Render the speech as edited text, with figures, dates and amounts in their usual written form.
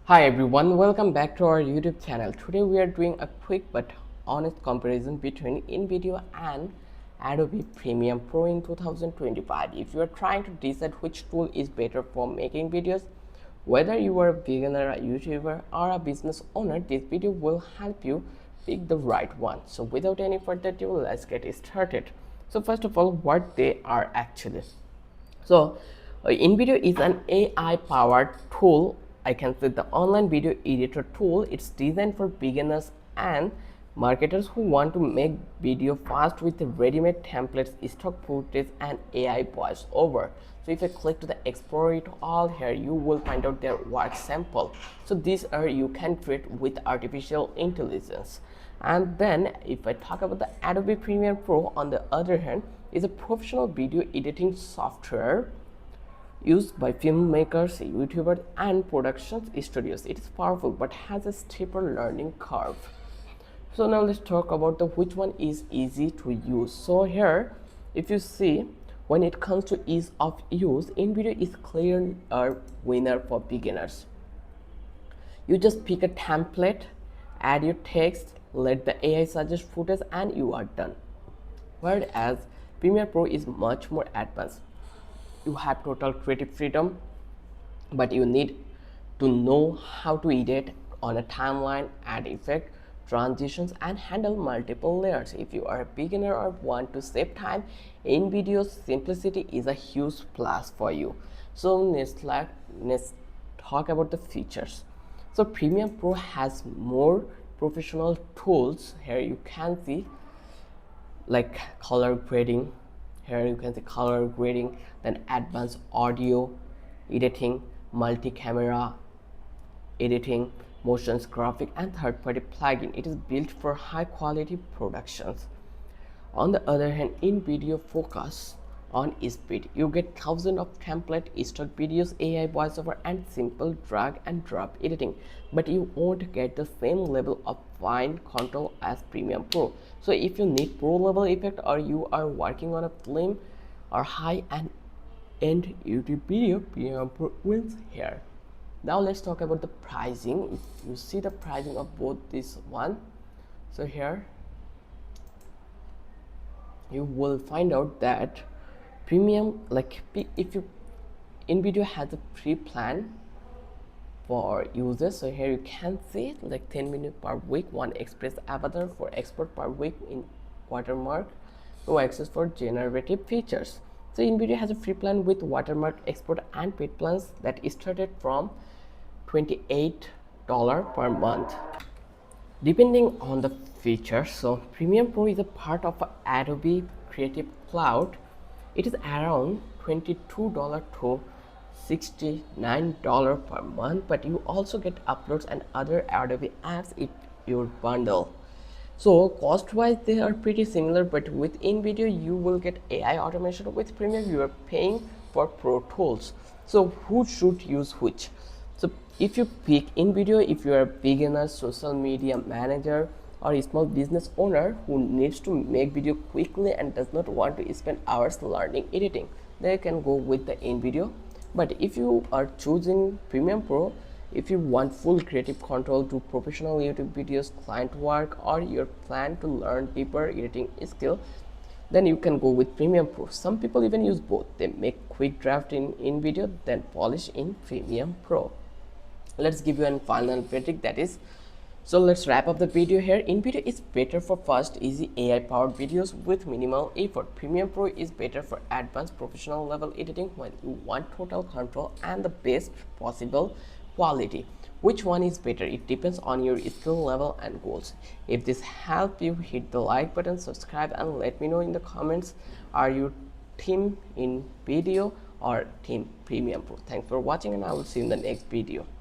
Hi everyone, welcome back to our YouTube channel. Today we are doing a quick but honest comparison between Invideo and Adobe Premiere Pro in 2025. If you are trying to decide which tool is better for making videos, whether you are a beginner, a YouTuber or a business owner, this video will help you pick the right one. So without any further ado, let's get started. So first of all, what they are actually. So, Invideo is an AI-powered tool. I can say the online video editor tool. It's designed for beginners and marketers who want to make video fast with ready-made templates, stock footage, and AI voiceover. So, if I click to the Explore it all here, you will find out their work sample. So, these are you can create with artificial intelligence. And then, if I talk about the Adobe Premiere Pro, on the other hand, is a professional video editing software used by filmmakers, YouTubers, and production studios. It is powerful but has a steeper learning curve. So now let's talk about the which one is easy to use. So here, if you see, when it comes to ease of use, Invideo is clearly a winner for beginners. You just pick a template, add your text, let the AI suggest footage, and you are done. Whereas Premiere Pro is much more advanced. You have total creative freedom, but you need to know how to edit on a timeline, add effect, transitions, and handle multiple layers. If you are a beginner or want to save time, Invideo's simplicity is a huge plus for you. So let's talk about the features. So Premiere Pro has more professional tools. Here you can see like color grading. Here you can see color grading, then advanced audio editing, multi-camera editing, motions graphic, and third-party plugin. It is built for high quality productions. On the other hand, Invideo focus on speed. You get thousands of template stock videos, AI voiceover, and simple drag and drop editing, but you won't get the same level of fine control as Premiere Pro. So if you need pro level effect or you are working on a film or high end YouTube video, Premiere Pro wins here. Now let's talk about the pricing. If you see the pricing of both this one, so here you will find out that premium, like if you Invideo has a free plan for users. So here you can see like 10 minutes per week, one express avatar for export per week in watermark, no access for generative features. So Invideo has a free plan with watermark export and paid plans that started from $28 per month depending on the features. So Premiere Pro is a part of Adobe Creative Cloud. It is around $22 to $69 per month, but you also get uploads and other Adobe apps if you bundle. So cost wise they are pretty similar, but with Invideo you will get AI automation. With Premiere you are paying for pro tools. So who should use which? So if you pick Invideo, if you are a beginner, social media manager, or a small business owner who needs to make video quickly and does not want to spend hours learning editing, they can go with the Invideo. But if you are choosing Premiere Pro, if you want full creative control to professional YouTube videos, client work, or you plan to learn deeper editing skill, then you can go with Premiere Pro. Some people even use both. They make quick draft in Invideo, then polish in Premiere Pro. Let's give you a final verdict, that is, so let's wrap up the video here. Invideo is better for fast, easy AI powered videos with minimal effort. Premiere Pro is better for advanced professional level editing when you want total control and the best possible quality. Which one is better? It depends on your skill level and goals. If this helped you, hit the like button, subscribe, and let me know in the comments, are you team Invideo or team Premiere Pro? Thanks for watching, and I will see you in the next video.